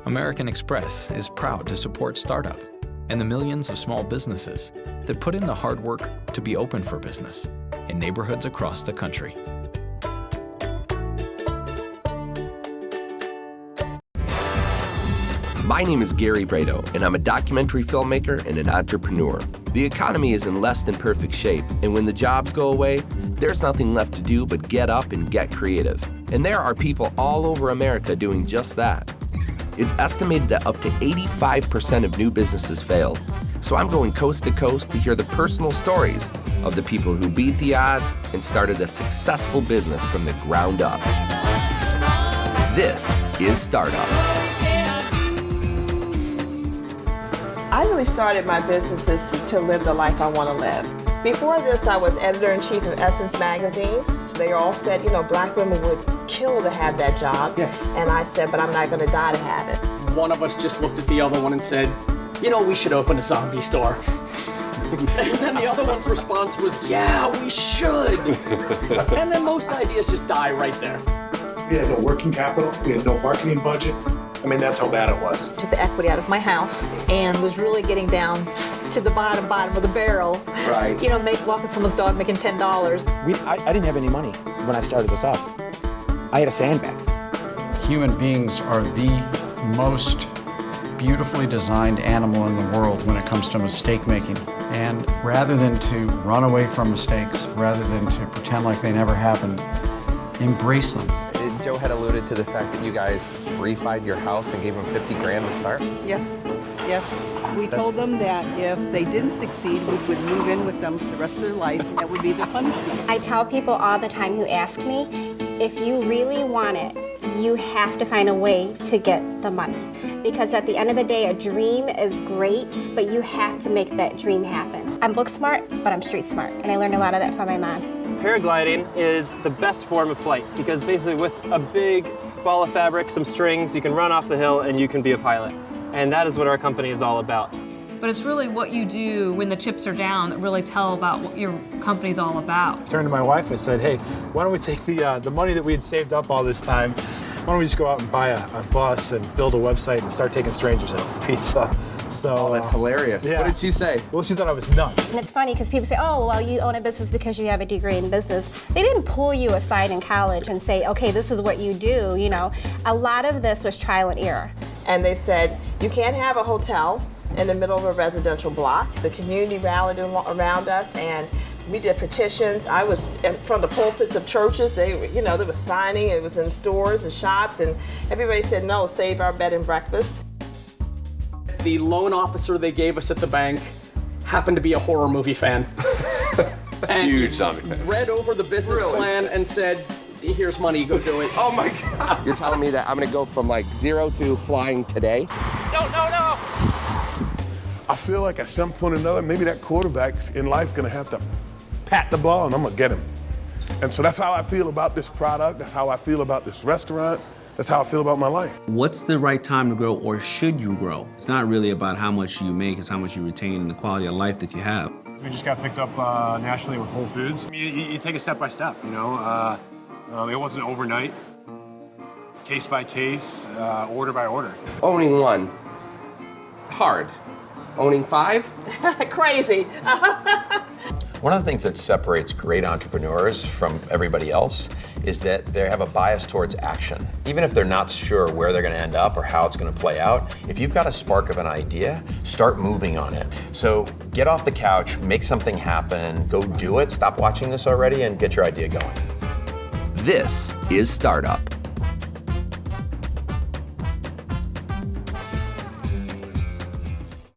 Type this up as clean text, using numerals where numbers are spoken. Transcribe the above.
American Express is proud to support startup and the millions of small businesses that put in the hard work to be open for business in neighborhoods across the country. My name is Gary Brado, and I'm a documentary filmmaker and an entrepreneur. The economy is in less than perfect shape, and when the jobs go away, there's nothing left to do but get up and get creative. And there are people all over America doing just that. It's estimated that up to 85% of new businesses fail. So I'm going coast to coast to hear the personal stories of the people who beat the odds and started a successful business from the ground up. This is Startup. I really started my businesses to live the life I want to live. Before this, I was editor-in-chief of Essence magazine. They all said, black women would kill to have that job. Yeah. And I said, but I'm not going to die to have it. One of us just looked at the other one and said, we should open a zombie store. And then the other one's response was, yeah, we should. And then most ideas just die right there. We had no working capital. We had no marketing budget. That's how bad it was. Took the equity out of my house and was really getting down to the bottom of the barrel. Right. Walking someone's dog making $10. I didn't have any money when I started this up. I had a sandbag. Human beings are the most beautifully designed animal in the world when it comes to mistake making. And rather than to run away from mistakes, rather than to pretend like they never happened, embrace them. Joe had alluded to the fact that you guys refied your house and gave them $50,000 to start. Yes. We told them that if they didn't succeed, we would move in with them for the rest of their lives, and that would be their punishment. I tell people all the time who ask me, if you really want it, you have to find a way to get the money. Because at the end of the day, a dream is great, but you have to make that dream happen. I'm book smart, but I'm street smart, and I learned a lot of that from my mom. Paragliding is the best form of flight because basically with a big ball of fabric, some strings, you can run off the hill and you can be a pilot. And that is what our company is all about. But it's really what you do when the chips are down that really tell about what your company's all about. I turned to my wife and said, hey, why don't we take the money that we had saved up all this time, why don't we just go out and buy a bus and build a website and start taking strangers out for pizza. So, that's hilarious. Yeah. What did she say? Well, she thought I was nuts. And it's funny because people say, oh, well, you own a business because you have a degree in business. They didn't pull you aside in college and say, okay, this is what you do, A lot of this was trial and error. And they said, you can't have a hotel in the middle of a residential block. The community rallied around us and we did petitions. I was from the pulpits of churches. They was signing. It was in stores and shops, and everybody said, no, save our bed and breakfast. The loan officer they gave us at the bank happened to be a horror movie fan. And huge zombie fan. Read over the business plan and said, here's money, go do it. Oh my God. You're telling me that I'm gonna go from 0 to flying today? No. I feel like at some point or another, maybe that quarterback in life gonna have to pat the ball and I'm gonna get him. And so that's how I feel about this product. That's how I feel about this restaurant. That's how I feel about my life. What's the right time to grow, or should you grow? It's not really about how much you make, it's how much you retain and the quality of life that you have. We just got picked up nationally with Whole Foods. You take it step by step, It wasn't overnight. Case by case, order by order. Owning one, hard. Owning 5? Crazy. One of the things that separates great entrepreneurs from everybody else is that they have a bias towards action. Even if they're not sure where they're going to end up or how it's going to play out, if you've got a spark of an idea, start moving on it. So get off the couch, make something happen, go do it, stop watching this already, and get your idea going. This is Startup.